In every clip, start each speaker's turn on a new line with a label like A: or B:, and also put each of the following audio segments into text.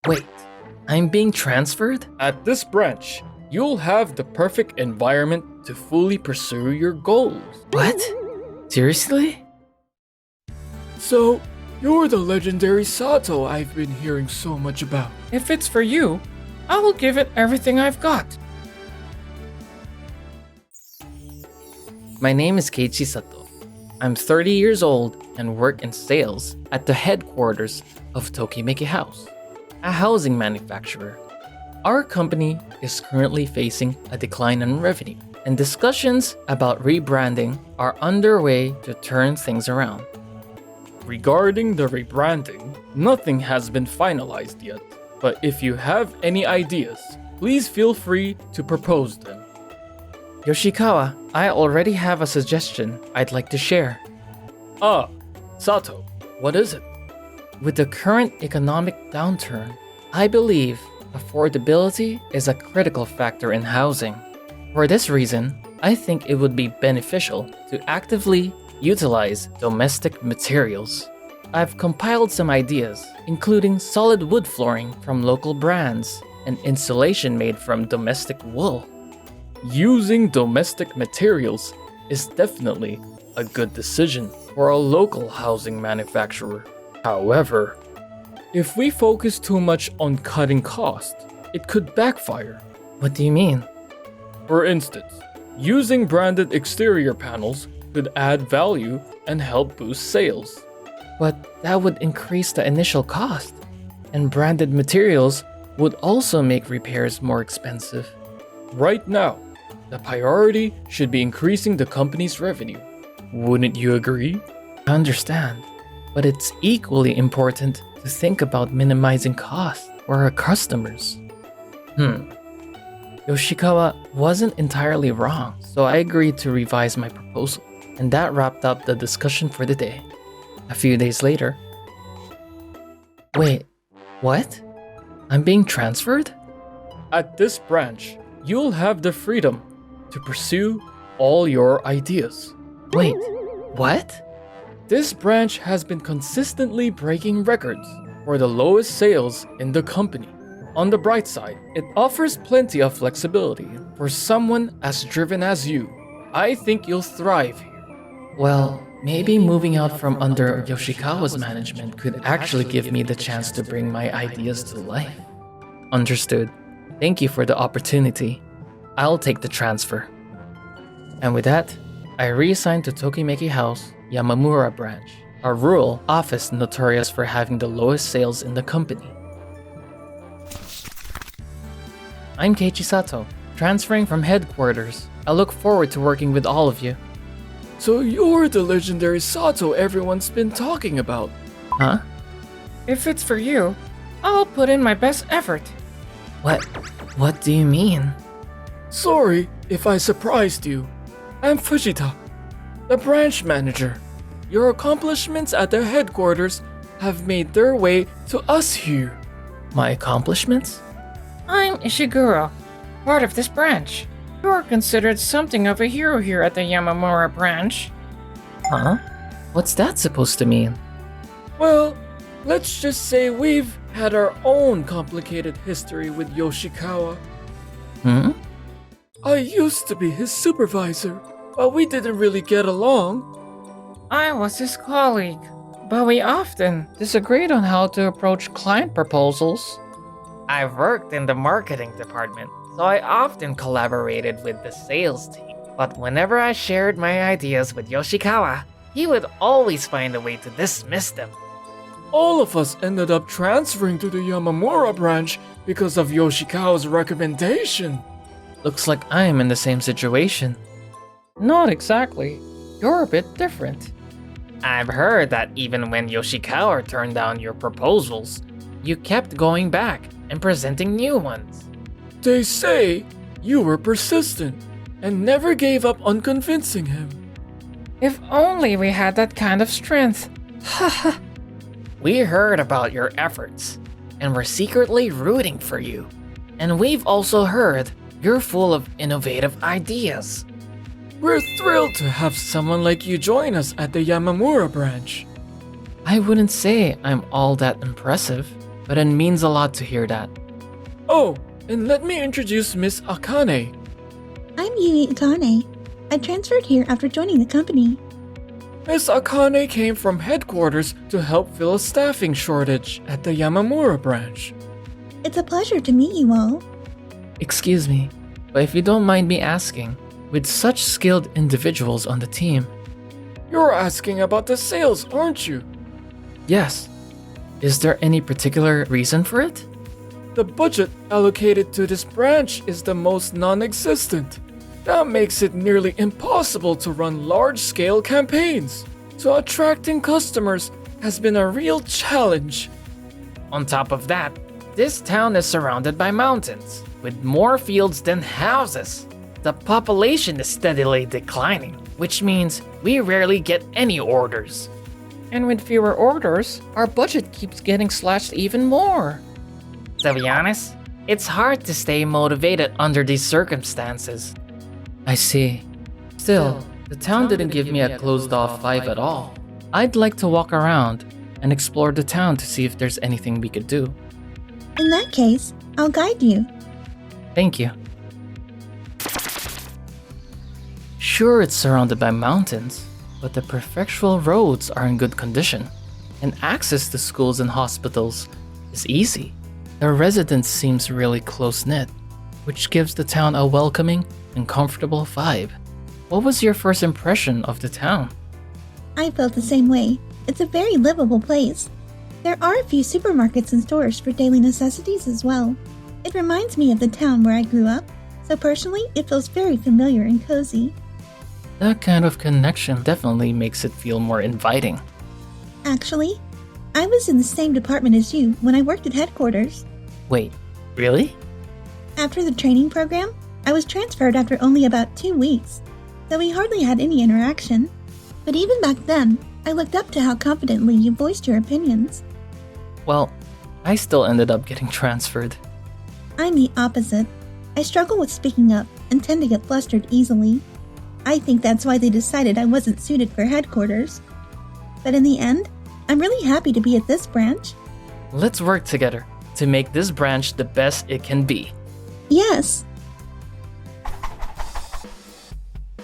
A: Wait, I'm being transferred?
B: At this branch, you'll have the perfect environment to fully pursue your goals.
A: What? Seriously?
B: So, you're the legendary Sato I've been hearing so much about.
C: If it's for you, I will give it everything I've got.
A: My name is Keiichi Sato. I'm 30 years old and work in sales at the headquarters of Tokimeki House, a housing manufacturer. Our company is currently facing a decline in revenue, and discussions about rebranding are underway to turn things around.
B: Regarding the rebranding, nothing has been finalized yet, but if you have any ideas, please feel free to propose them.
A: Yoshikawa, I already have a suggestion I'd like to share.
B: Ah, Sato, what is it?
A: With the current economic downturn, I believe affordability is a critical factor in housing. For this reason, I think it would be beneficial to actively utilize domestic materials. I've compiled some ideas, including solid wood flooring from local brands and insulation made from domestic wool.
B: Using domestic materials is definitely a good decision for a local housing manufacturer. However, if we focus too much on cutting cost, it could backfire.
A: What do you mean?
B: For instance, using branded exterior panels could add value and help boost sales.
A: But that would increase the initial cost, and branded materials would also make repairs more expensive.
B: Right now, the priority should be increasing the company's revenue. Wouldn't you agree?
A: I understand, but it's equally important to think about minimizing costs for our customers. Yoshikawa wasn't entirely wrong, so I agreed to revise my proposal, and that wrapped up the discussion for the day. A few days later... Wait, what? I'm being transferred?
B: At this branch, you'll have the freedom to pursue all your ideas.
A: Wait, what?
B: This branch has been consistently breaking records for the lowest sales in the company. On the bright side, it offers plenty of flexibility for someone as driven as you. I think you'll thrive here.
A: Well, maybe moving out from under Yoshikawa's management could actually give me the chance to bring my ideas to life. Understood. Thank you for the opportunity. I'll take the transfer. And with that, I reassigned to Tokimeki House, Yamamura branch, a rural office notorious for having the lowest sales in the company. I'm Keiichi Sato, transferring from headquarters. I look forward to working with all of you.
B: So you're the legendary Sato everyone's been talking about.
A: Huh?
C: If it's for you, I'll put in my best effort.
A: What do you mean?
B: Sorry if I surprised you. I'm Fujita, the branch manager. Your accomplishments at the headquarters have made their way to us here.
A: My accomplishments?
C: I'm Ishiguro, part of this branch. You're considered something of a hero here at the Yamamura branch.
A: Huh? What's that supposed to mean?
B: Well, let's just say we've had our own complicated history with Yoshikawa. I used to be his supervisor, but we didn't really get along.
C: I was his colleague, but we often disagreed on how to approach client proposals. I've worked in the marketing department, so I often collaborated with the sales team. But whenever I shared my ideas with Yoshikawa, he would always find a way to dismiss them.
B: All of us ended up transferring to the Yamamura branch because of Yoshikawa's recommendation.
A: Looks like I'm in the same situation.
C: Not exactly. You're a bit different.
A: I've heard that even when Yoshikawa turned down your proposals, you kept going back and presenting new ones.
B: They say you were persistent and never gave up on convincing him.
C: If only we had that kind of strength. Haha.
A: We heard about your efforts, and we're secretly rooting for you. And we've also heard you're full of innovative ideas.
B: We're thrilled to have someone like you join us at the Yamamura branch.
A: I wouldn't say I'm all that impressive. but it means a lot to hear that.
B: Oh, and let me introduce Miss Akane.
D: I'm Yui Akane. I transferred here after joining the company.
B: Miss Akane came from headquarters to help fill a staffing shortage at the Yamamura branch.
D: It's a pleasure to meet you all.
A: Excuse me, but if you don't mind me asking, with such skilled individuals on the team...
B: You're asking about the sales, aren't you?
A: Yes. Is there any particular reason for it?
B: The budget allocated to this branch is the most non-existent. That makes it nearly impossible to run large-scale campaigns. So attracting customers has been a real challenge.
C: On top of that, this town is surrounded by mountains, with more fields than houses. The population is steadily declining, which means we rarely get any orders.
A: And with fewer orders, our budget keeps getting slashed even more.
C: To be honest, it's hard to stay motivated under these circumstances.
A: I see. Still, the town didn't give me a closed-off vibe at all. I'd like to walk around and explore the town to see if there's anything we could do.
D: In that case, I'll guide you.
A: Thank you. Sure, it's surrounded by mountains, but the prefectural roads are in good condition, and access to schools and hospitals is easy. The residence seems really close-knit, which gives the town a welcoming and comfortable vibe. What was your first impression of the town?
D: I felt the same way. It's a very livable place. There are a few supermarkets and stores for daily necessities as well. It reminds me of the town where I grew up, so personally, it feels very familiar and cozy.
A: That kind of connection definitely makes it feel more inviting.
D: Actually, I was in the same department as you when I worked at headquarters.
A: Wait, really?
D: After the training program, I was transferred after only about 2 weeks, so we hardly had any interaction. But even back then, I looked up to how confidently you voiced your opinions.
A: Well, I still ended up getting transferred.
D: I'm the opposite. I struggle with speaking up and tend to get flustered easily. I think that's why they decided I wasn't suited for headquarters. But in the end, I'm really happy to be at this branch.
A: Let's work together to make this branch the best it can be.
D: Yes.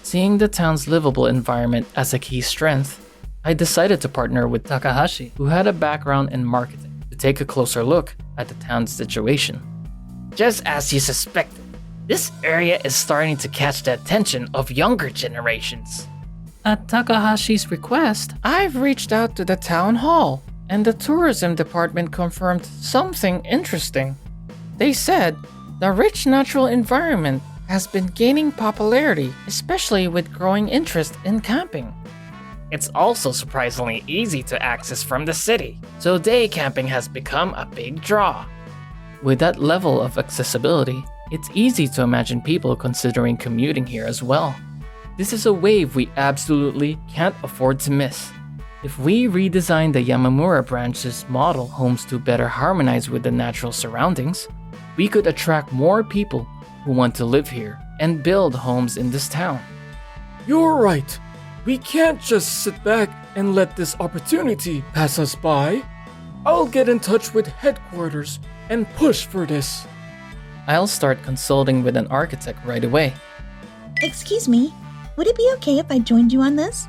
A: Seeing the town's livable environment as a key strength, I decided to partner with Takahashi, who had a background in marketing, to take a closer look at the town's situation.
C: Just as you suspected, this area is starting to catch the attention of younger generations.
A: At Takahashi's request, I've reached out to the town hall, and the tourism department confirmed something interesting. They said the rich natural environment has been gaining popularity, especially with growing interest in camping.
C: It's also surprisingly easy to access from the city, so day camping has become a big draw.
A: With that level of accessibility, it's easy to imagine people considering commuting here as well. This is a wave we absolutely can't afford to miss. If we redesign the Yamamura branch's model homes to better harmonize with the natural surroundings, we could attract more people who want to live here and build homes in this town.
B: You're right. We can't just sit back and let this opportunity pass us by. I'll get in touch with headquarters and push for this.
A: I'll start consulting with an architect right away.
D: Excuse me, would it be okay if I joined you on this?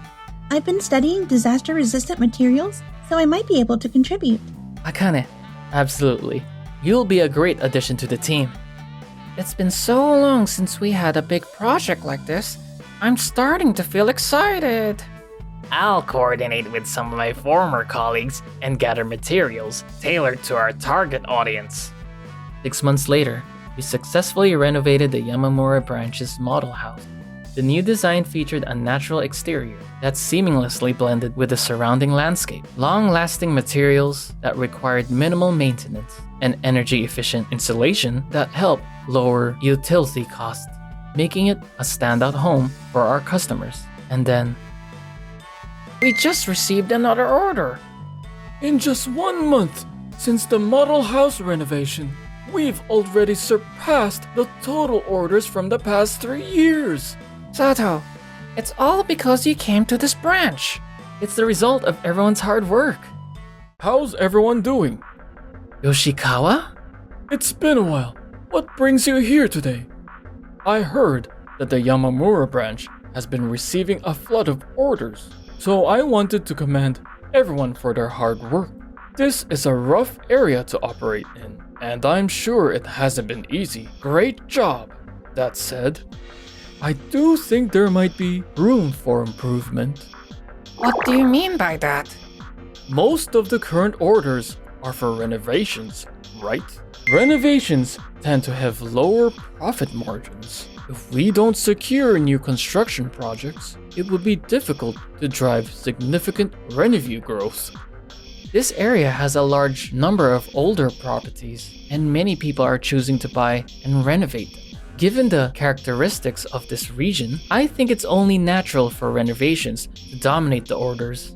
D: I've been studying disaster-resistant materials, so I might be able to contribute.
A: Akane, absolutely. You'll be a great addition to the team.
C: It's been so long since we had a big project like this. I'm starting to feel excited. I'll coordinate with some of my former colleagues and gather materials tailored to our target audience.
A: 6 months later, we successfully renovated the Yamamura branch's model house. The new design featured a natural exterior that seamlessly blended with the surrounding landscape, long-lasting materials that required minimal maintenance, and energy-efficient insulation that helped lower utility costs, making it a standout home for our customers. And then,
C: we just received another order.
B: In just 1 month since the model house renovation, we've already surpassed the total orders from the past 3 years.
C: Sato, it's all because you came to this branch.
A: it's the result of everyone's hard work.
B: How's everyone doing?
A: Yoshikawa?
B: It's been a while. What brings you here today? I heard that the Yamamura branch has been receiving a flood of orders, so I wanted to commend everyone for their hard work. This is a rough area to operate in, and I'm sure it hasn't been easy. Great job! That said, I do think there might be room for improvement.
C: What do you mean by that?
B: Most of the current orders are for renovations, right? Renovations tend to have lower profit margins. If we don't secure new construction projects, it would be difficult to drive significant revenue growth.
A: This area has a large number of older properties, and many people are choosing to buy and renovate them. Given the characteristics of this region, I think it's only natural for renovations to dominate the orders.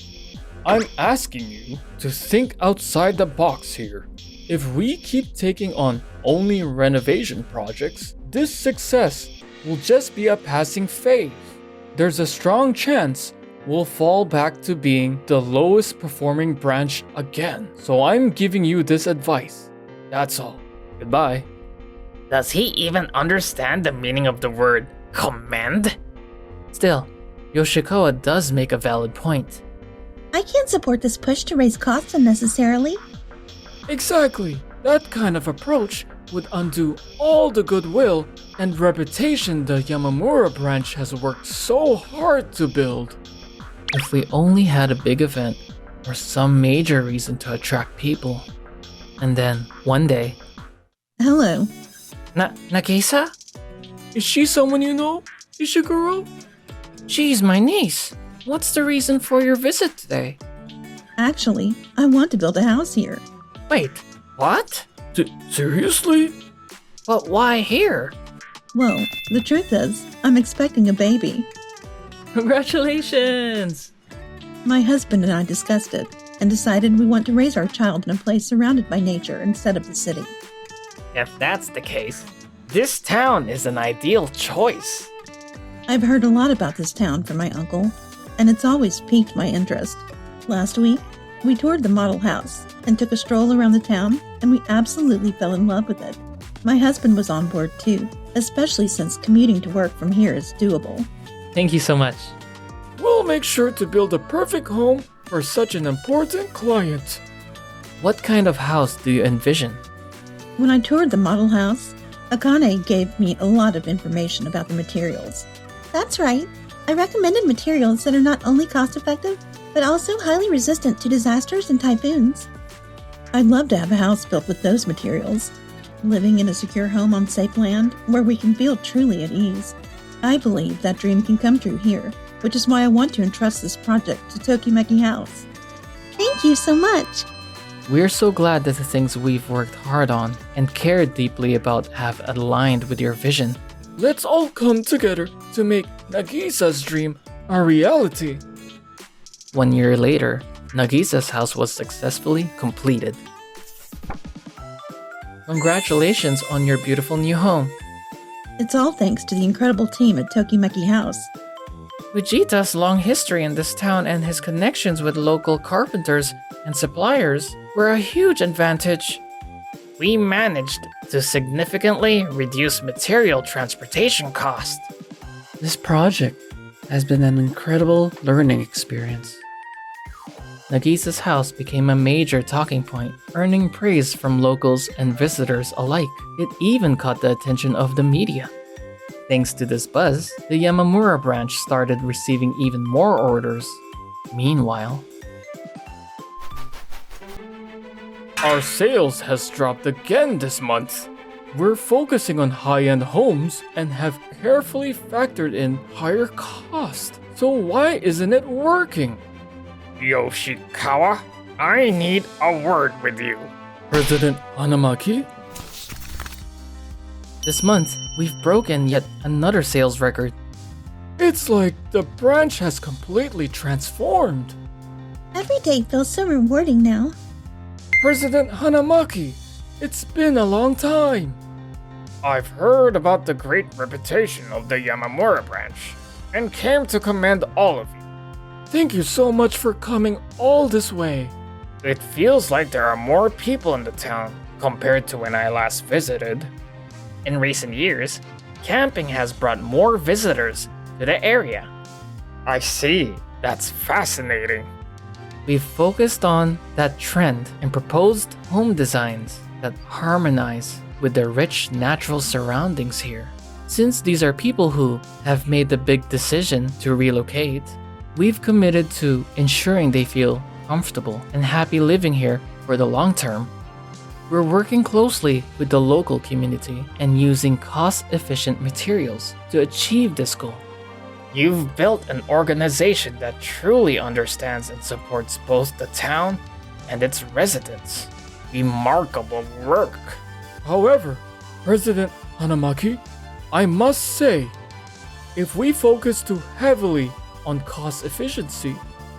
B: I'm asking you to think outside the box here. If we keep taking on only renovation projects, this success will just be a passing phase. There's a strong chance we'll fall back to being the lowest performing branch again. So I'm giving you this advice. That's all. Goodbye.
C: Does he even understand the meaning of the word commend?
A: Still, Yoshikawa does make a valid point.
D: I can't support this push to raise costs unnecessarily.
B: Exactly. That kind of approach would undo all the goodwill and reputation the Yamamura branch has worked so hard to build.
A: If we only had a big event or some major reason to attract people. And then, one day...
D: Hello.
A: Nagisa?
B: Is she someone you know, Ishiguro?
A: She's my niece. What's the reason for your visit today?
D: Actually, I want to build a house here.
A: Wait, what?
B: Seriously?
A: But why here?
D: Well, the truth is, I'm expecting a baby.
A: Congratulations!
D: My husband and I discussed it and decided we want to raise our child in a place surrounded by nature instead of the city.
C: If that's the case, this town is an ideal choice.
D: I've heard a lot about this town from my uncle, and it's always piqued my interest. Last week, we toured the model house and took a stroll around the town, and we absolutely fell in love with it. My husband was on board too, especially since commuting to work from here is doable.
A: Thank you so much.
B: We'll make sure to build a perfect home for such an important client.
A: What kind of house do you envision?
D: When I toured the model house, Akane gave me a lot of information about the materials. That's right. I recommended materials that are not only cost-effective, but also highly resistant to disasters and typhoons. I'd love to have a house built with those materials, living in a secure home on safe land where we can feel truly at ease. I believe that dream can come true here, which is why I want to entrust this project to Tokimeki House. Thank you so much!
A: We're so glad that the things we've worked hard on and cared deeply about have aligned with your vision.
B: Let's all come together to make Nagisa's dream a reality.
A: 1 year later, Nagisa's house was successfully completed. Congratulations on your beautiful new home.
D: It's all thanks to the incredible team at Tokimeki House.
C: Fujita's long history in this town and his connections with local carpenters and suppliers were a huge advantage. We managed to significantly reduce material transportation cost.
A: This project has been an incredible learning experience. Nagisa's house became a major talking point, earning praise from locals and visitors alike. It even caught the attention of the media. Thanks to this buzz, the Yamamura branch started receiving even more orders. Meanwhile,
B: Our sales has dropped again this month. We're focusing on high-end homes and have carefully factored in higher cost. So why isn't it working?
C: Yoshikawa, I need a word with you.
B: President Hanamaki?
A: this month, we've broken yet another sales record.
B: It's like the branch has completely transformed.
D: Every day feels so rewarding now.
B: President Hanamaki, it's been a long time.
C: I've heard about the great reputation of the Yamamura branch and came to commend all of you.
B: Thank you so much for coming all this way.
C: It feels like there are more people in the town compared to when I last visited. In recent years, camping has brought more visitors to the area. I see. That's fascinating.
A: We've focused on that trend and proposed home designs that harmonize with the rich natural surroundings here. Since these are people who have made the big decision to relocate, we've committed to ensuring they feel comfortable and happy living here for the long term. We're working closely with the local community and using cost-efficient materials to achieve this goal.
C: You've built an organization that truly understands and supports both the town and its residents. Remarkable work.
B: However, President Hanamaki, I must say, if we focus too heavily on cost efficiency,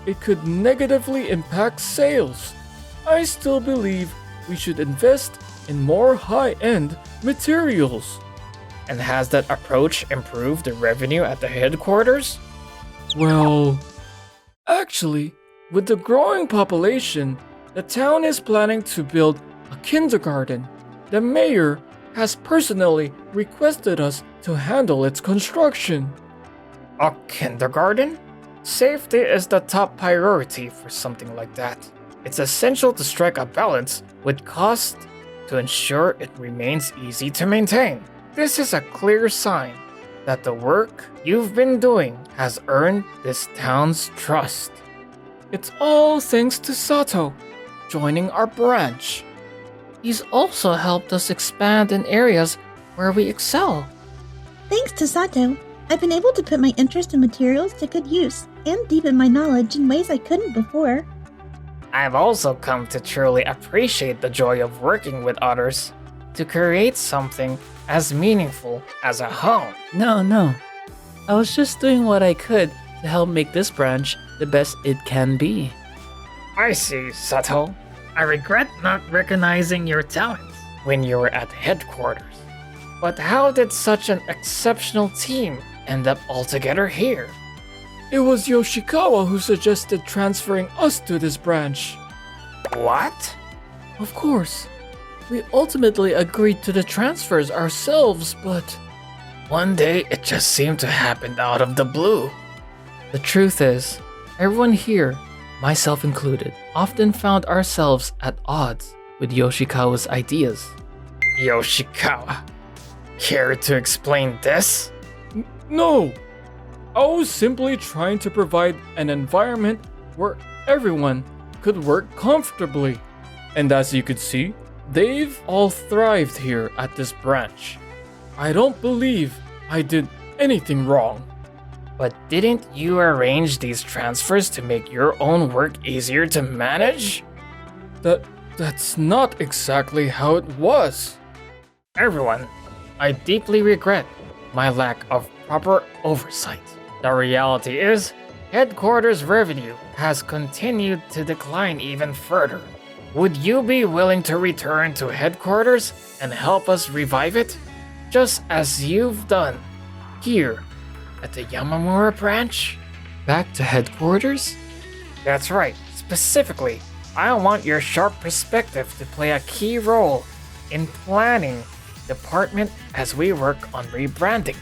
B: it could negatively impact sales. I still believe we should invest in more high-end materials.
C: And has that approach improved the revenue at the headquarters?
B: Well, actually, with the growing population, the town is planning to build a kindergarten. The mayor has personally requested us to handle its construction.
C: A kindergarten? Safety is the top priority for something like that. It's essential to strike a balance with cost to ensure it remains easy to maintain. This is a clear sign that the work you've been doing has earned this town's trust.
B: It's all thanks to Sato joining our branch.
A: He's also helped us expand in areas where we excel.
D: Thanks to Sato, I've been able to put my interest in materials to good use and deepen my knowledge in ways I couldn't before.
C: I've also come to truly appreciate the joy of working with others to create something as meaningful as a home.
A: No. I was just doing what I could to help make this branch the best it can be.
C: I see, Sato. I regret not recognizing your talents when you were at headquarters. But how did such an exceptional team end up all together here?
B: It was Yoshikawa who suggested transferring us to this branch.
C: What?
A: Of course. We ultimately agreed to the transfers ourselves, but
C: One day it just seemed to happen out of the blue.
A: the truth is, everyone here, myself included, often found ourselves at odds with Yoshikawa's ideas.
C: Yoshikawa. Care to explain this?
B: No! I was simply trying to provide an environment where everyone could work comfortably. And as you could see, they've all thrived here at this branch. I don't believe I did anything wrong.
C: But didn't you arrange these transfers to make your own work easier to manage?
B: That's not exactly how it was.
C: Everyone, I deeply regret my lack of proper oversight. The reality is, headquarters revenue has continued to decline even further. Would you be willing to return to headquarters and help us revive it? Just as you've done here at the Yamamura branch?
A: Back to headquarters?
C: That's right. Specifically, I want your sharp perspective to play a key role in planning department as we work on rebranding.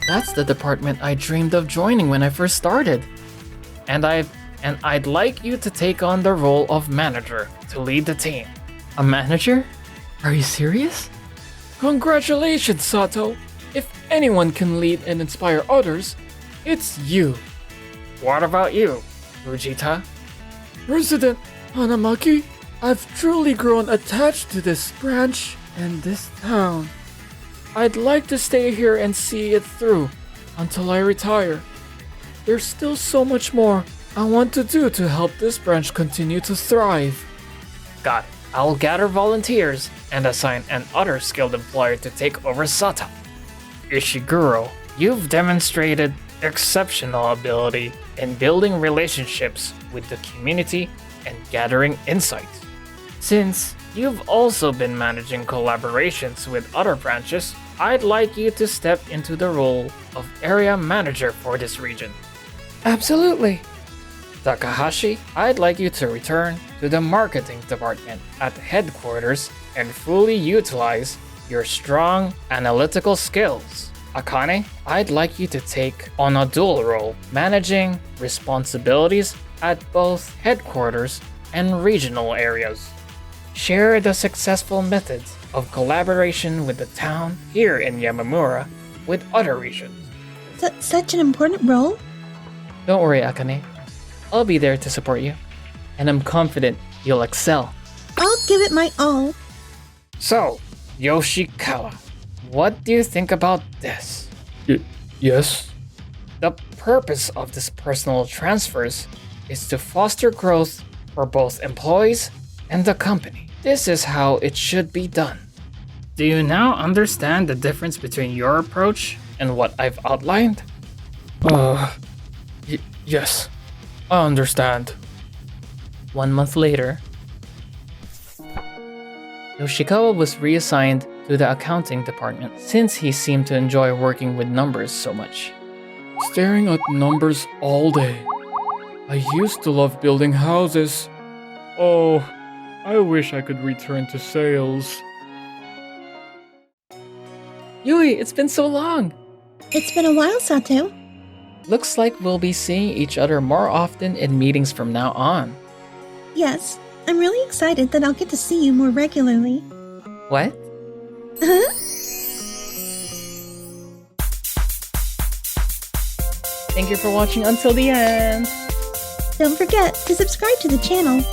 A: That's the department I dreamed of joining when I first started.
C: And I'd like you to take on the role of manager to lead the team.
A: A manager? Are you serious?
B: Congratulations, Sato. If anyone can lead and inspire others, it's you.
C: What about you, Fujita?
B: President Hanamaki, I've truly grown attached to this branch and this town. I'd like to stay here and see it through until I retire. There's still so much more I want to do to help this branch continue to thrive.
C: Got it. I'll gather volunteers and assign an other skilled employee to take over Sato. Ishiguro, you've demonstrated exceptional ability in building relationships with the community and gathering insights. Since you've also been managing collaborations with other branches, I'd like you to step into the role of area manager for this region.
A: Absolutely.
C: Takahashi, I'd like you to return to the marketing department at headquarters and fully utilize your strong analytical skills. Akane, I'd like you to take on a dual role, managing responsibilities at both headquarters and regional areas. Share the successful methods of collaboration with the town here in Yamamura with other regions.
D: Such an important role?
A: Don't worry, Akane. I'll be there to support you, and I'm confident you'll excel.
D: I'll give it my all.
C: So, Yoshikawa, what do you think about this?
B: Yes?
C: The purpose of this personal transfers is to foster growth for both employees and the company. This is how it should be done. Do you now understand the difference between your approach and what I've outlined?
B: Yes. I understand.
A: 1 month later, Yoshikawa was reassigned to the accounting department since he seemed to enjoy working with numbers so much.
B: Staring at numbers all day. I used to love building houses. Oh, I wish I could return to sales.
A: Yui, it's been so long!
D: It's been a while, Sato.
A: Looks like we'll be seeing each other more often in meetings from now on.
D: Yes, I'm really excited that I'll get to see you more regularly.
A: What?
D: Huh?
A: Thank you for watching until the end!
D: Don't forget to subscribe to the channel